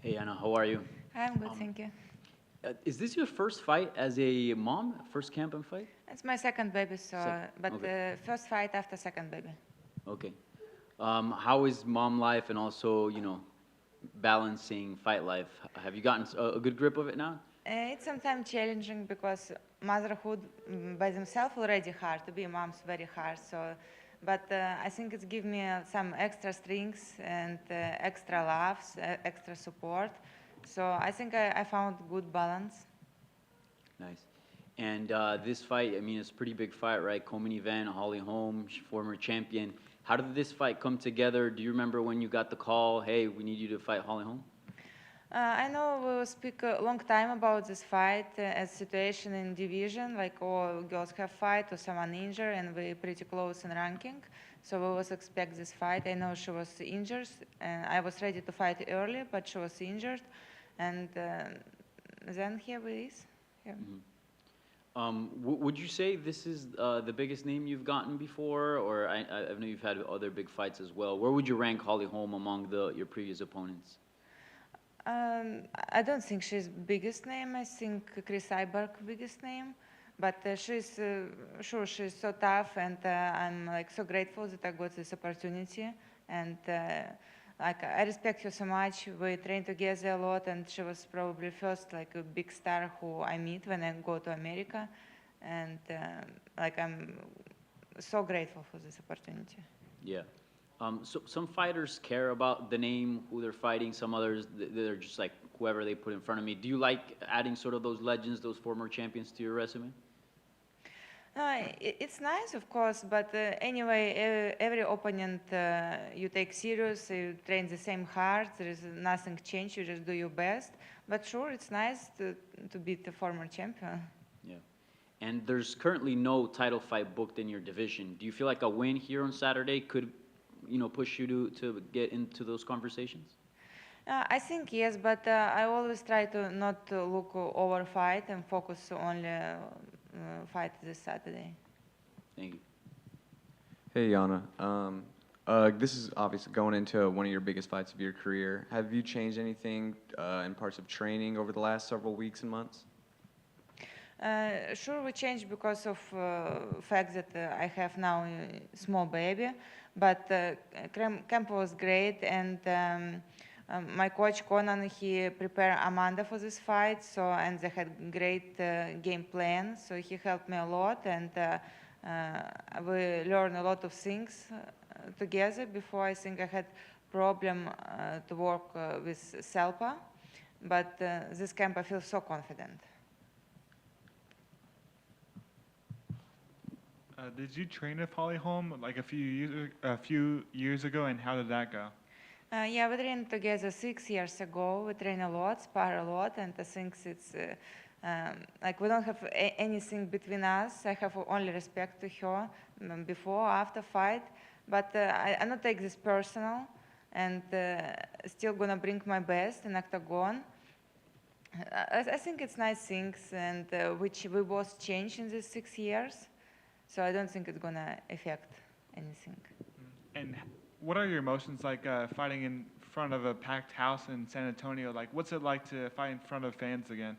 Hey Anna, how are you? I'm good, Um, thank you. is this your first fight as a mom? First camp and fight? It's my second baby, so Second. but Okay. first fight after second baby. Okay. How is mom life and also, balancing fight life? Have you gotten a good grip of it now? It's sometimes challenging because motherhood by themselves already hard. To be a mom's very hard. So, but I think it's give me some extra strengths and extra laughs, extra support. So I think I found good balance. Nice. And this fight, I mean, it's a pretty big fight, right? Co-main event, Holly Holm, former champion. How did this fight come together? Do you remember when you got the call, hey, we need you to fight Holly Holm? I know we will speak a long time about this fight as situation in division, like all girls have fight or someone injured, and we're pretty close in ranking. So we was expect this fight. I know she was injured, and I was ready to fight early, but she was injured, and then here we is. Yeah. Mhm. Would you say this is the biggest name you've gotten before, or I know you've had other big fights as well. Where would you rank Holly Holm among your previous opponents? I don't think she's biggest name. I think Chris Iberg biggest name, but she's sure she's so tough, and I'm like so grateful that I got this opportunity. And like I respect her so much. We trained together a lot, and she was probably first like a big star who I meet when I go to America, and like I'm so grateful for this opportunity. Yeah. So some fighters care about the name, who they're fighting. Some others, they're just like whoever they put in front of me. Do you like adding sort of those legends, those former champions to your resume? It's nice, of course, but anyway, every opponent you take serious, you train the same hard, there is nothing changed, you just do your best. But sure, it's nice to beat the former champion. Yeah. And there's currently no title fight booked in your division. Do you feel like a win here on Saturday could, push you to get into those conversations? I think yes, but I always try to not to look over fight and focus only fight this Saturday. Thank you. Hey, Yana. This is obviously going into one of your biggest fights of your career. Have you changed anything in parts of training over the last several weeks and months? Sure, we changed because of fact that I have now a small baby, but camp was great, and my coach Conan, he prepared Amanda for this fight, so and they had great game plan, so he helped me a lot, and we learned a lot of things together. Before, I think I had problem to work with Selpa, but this camp I feel so confident. Did you train with Holly Holm like a few years ago, and how did that go? Yeah, we trained together 6 years ago. We train a lot, spar a lot, and I think it's like we don't have anything between us. I have only respect to her before, after fight, but I not take this personal, and still gonna bring my best in octagon. I think it's nice things, and which we both changed in these 6 years. So I don't think it's gonna affect anything. And what are your emotions like fighting in front of a packed house in San Antonio? Like, what's it like to fight in front of fans again?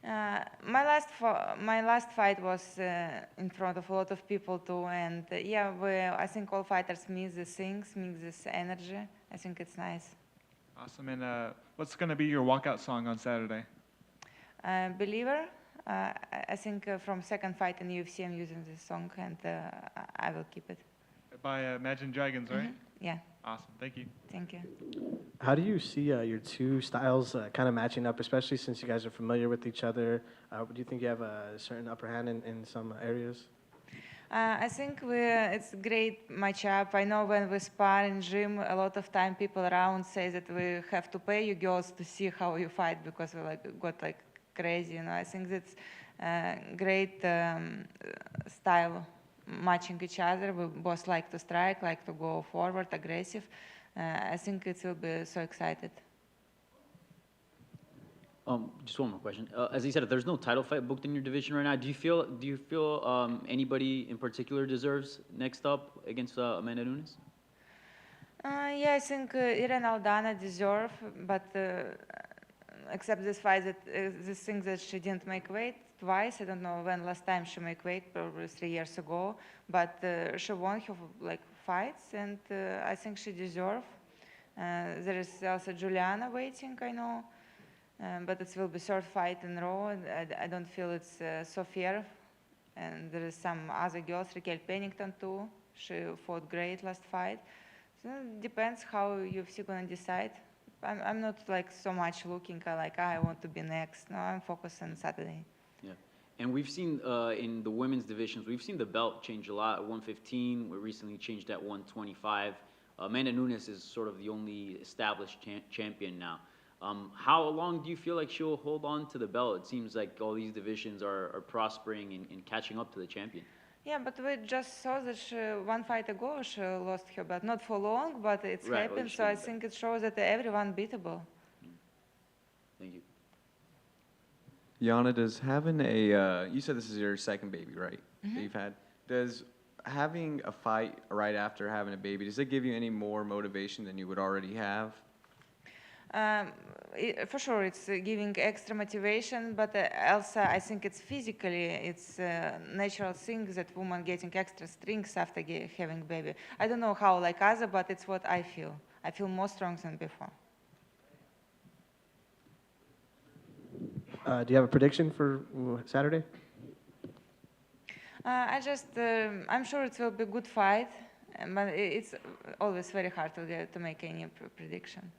My last fight was in front of a lot of people too, and yeah, I think all fighters miss these things, miss this energy. I think it's nice. Awesome. And what's going to be your walkout song on Saturday? Believer. I think from second fight in UFC, I'm using this song, and I will keep it. By Imagine Dragons, right? Yeah. Awesome. Thank you. Thank you. How do you see your two styles kind of matching up, especially since you guys are familiar with each other? Do you think you have a certain upper hand in some areas? I think it's a great matchup. I know when we spar in gym, a lot of time people around say that we have to pay you girls to see how you fight because we got crazy. I think that's great style matching each other. We both like to strike, like to go forward, aggressive. I think it will be so excited. Just one more question. As you said, there's no title fight booked in your division right now. Do you feel anybody in particular deserves next up against Amanda Nunes? Yeah, I think Irene Aldana deserve, but except this fight that this thing that she didn't make weight twice. I don't know when last time she made weight, probably 3 years ago. But she won her like fights, and I think she deserve. There is also Juliana waiting, I know, but it will be third fight in a row. And I don't feel it's so fair. And there is some other girls, Raquel Pennington too. She fought great last fight. So it depends how UFC gonna decide. I'm not like so much looking like I want to be next. No, I'm focused on Saturday. Yeah. And we've seen in the women's divisions, we've seen the belt change a lot. At 115, we recently changed at 125. Amanda Nunes is sort of the only established champion now. How long do you feel like she'll hold on to the belt? It seems like all these divisions are prospering and catching up to the champion. Yeah, but we just saw that one fight ago she lost her belt. Not for long, but it's Right, happened. well, So I think it shows that everyone beatable. Thank you. Yana, does having a, you said this is your second baby, right? That you've had. Does having a fight right after having a baby, does it give you any more motivation than you would already have? For sure, it's giving extra motivation, but also I think it's physically, it's a natural thing that woman getting extra strength after having baby. I don't know how like other, but it's what I feel. I feel more strong than before. Do you have a prediction for Saturday? I'm sure it will be a good fight, but it's always very hard to make any prediction.